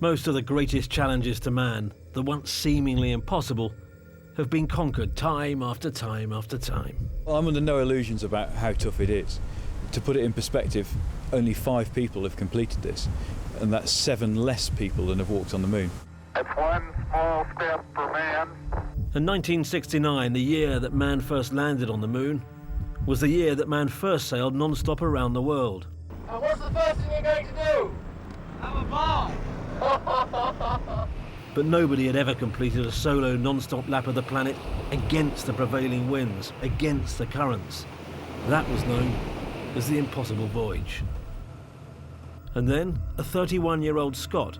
Most of the greatest challenges to man, the once seemingly impossible, have been conquered time after time after time. Well, I'm under no illusions about how tough it is. To put it in perspective, only 5 people have completed this, and that's 7 less people than have walked on the moon. It's one small step for man. And 1969, the year that man first landed on the moon, was the year that man first sailed non-stop around the world. And what's the first thing you're going to do? Have a bath. But nobody had ever completed a solo non-stop lap of the planet against the prevailing winds, against the currents. That was known as the impossible voyage. And then a 31-year-old Scot,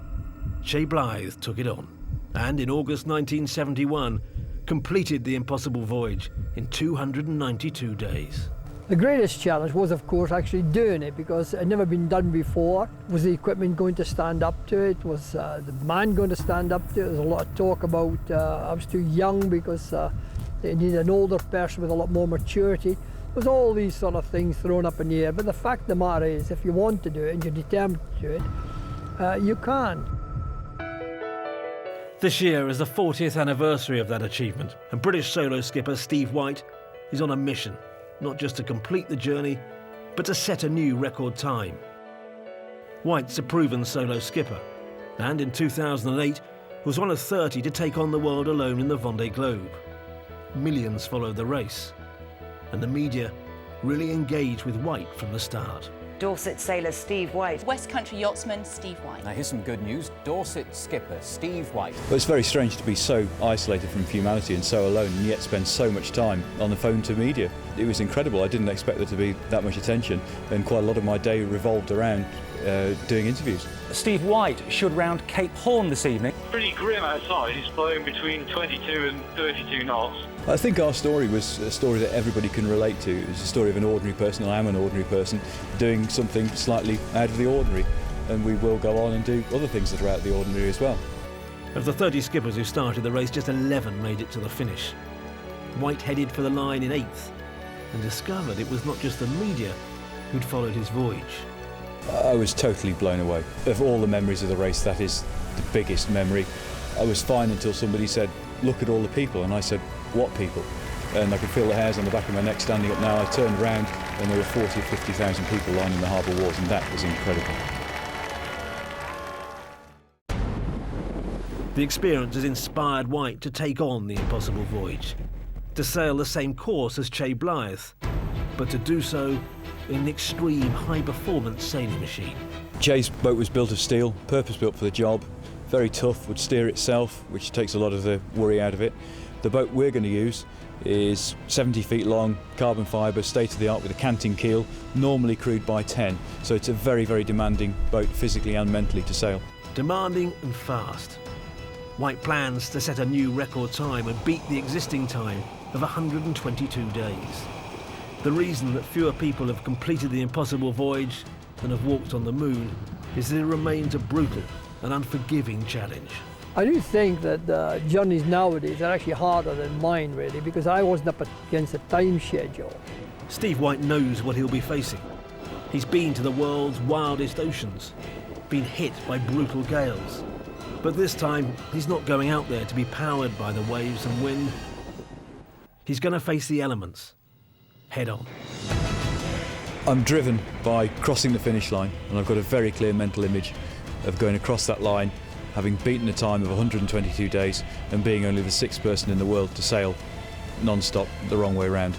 Chay Blyth, took it on, and in August 1971 completed the impossible voyage in 292 days. The greatest challenge was, of course, actually doing it, because it had never been done before. Was the equipment going to stand up to it? Was the man going to stand up to it? There was a lot of talk about I was too young because they needed an older person with a lot more maturity. There was all these sort of things thrown up in the air. But the fact of the matter is, if you want to do it and you're determined to do it, you can. This year is the 40th anniversary of that achievement, and British solo skipper Steve White is on a mission, not just to complete the journey, but to set a new record time. White's a proven solo skipper, and in 2008 was one of 30 to take on the world alone in the Vendée Globe. Millions followed the race, and the media really engaged with White from the start. Dorset sailor Steve White. West Country yachtsman Steve White. Now here's some good news. Dorset skipper Steve White. Well, it's very strange to be so isolated from humanity and so alone, and yet spend so much time on the phone to media. It was incredible. I didn't expect there to be that much attention, and quite a lot of my day revolved around doing interviews. Steve White should round Cape Horn this evening. Pretty grim outside. It's blowing between 22 and 32 knots. I think our story was a story that everybody can relate to. It's a story of an ordinary person, and I am an ordinary person, doing something slightly out of the ordinary. And we will go on and do other things that are out of the ordinary as well. Of the 30 skippers who started the race, just 11 made it to the finish. White headed for the line in 8th and discovered it was not just the media who'd followed his voyage. I was totally blown away. Of all the memories of the race, that is the biggest memory. I was fine until somebody said, "Look at all the people," and I said, "What people?" And I could feel the hairs on the back of my neck standing up now. I turned around and there were 40 or 50,000 people lining the harbour walls, and that was incredible. The experience has inspired White to take on the impossible voyage, to sail the same course as Chay Blyth, but to do so in an extreme high-performance sailing machine. Chay's boat was built of steel, purpose-built for the job, very tough, would steer itself, which takes a lot of the worry out of it. The boat we're going to use is 70 feet long, carbon fibre, state-of-the-art with a canting keel, normally crewed by 10, so it's a very, very demanding boat physically and mentally to sail. Demanding and fast. White plans to set a new record time and beat the existing time of 122 days. The reason that fewer people have completed the impossible voyage than have walked on the moon is that it remains a brutal and unforgiving challenge. I do think that journeys nowadays are actually harder than mine, really, because I wasn't up against a time schedule. Steve White knows what he'll be facing. He's been to the world's wildest oceans, been hit by brutal gales. But this time, he's not going out there to be powered by the waves and wind. He's going to face the elements, head on. I'm driven by crossing the finish line, and I've got a very clear mental image of going across that line, having beaten a time of 122 days and being only the 6th person in the world to sail non-stop the wrong way round.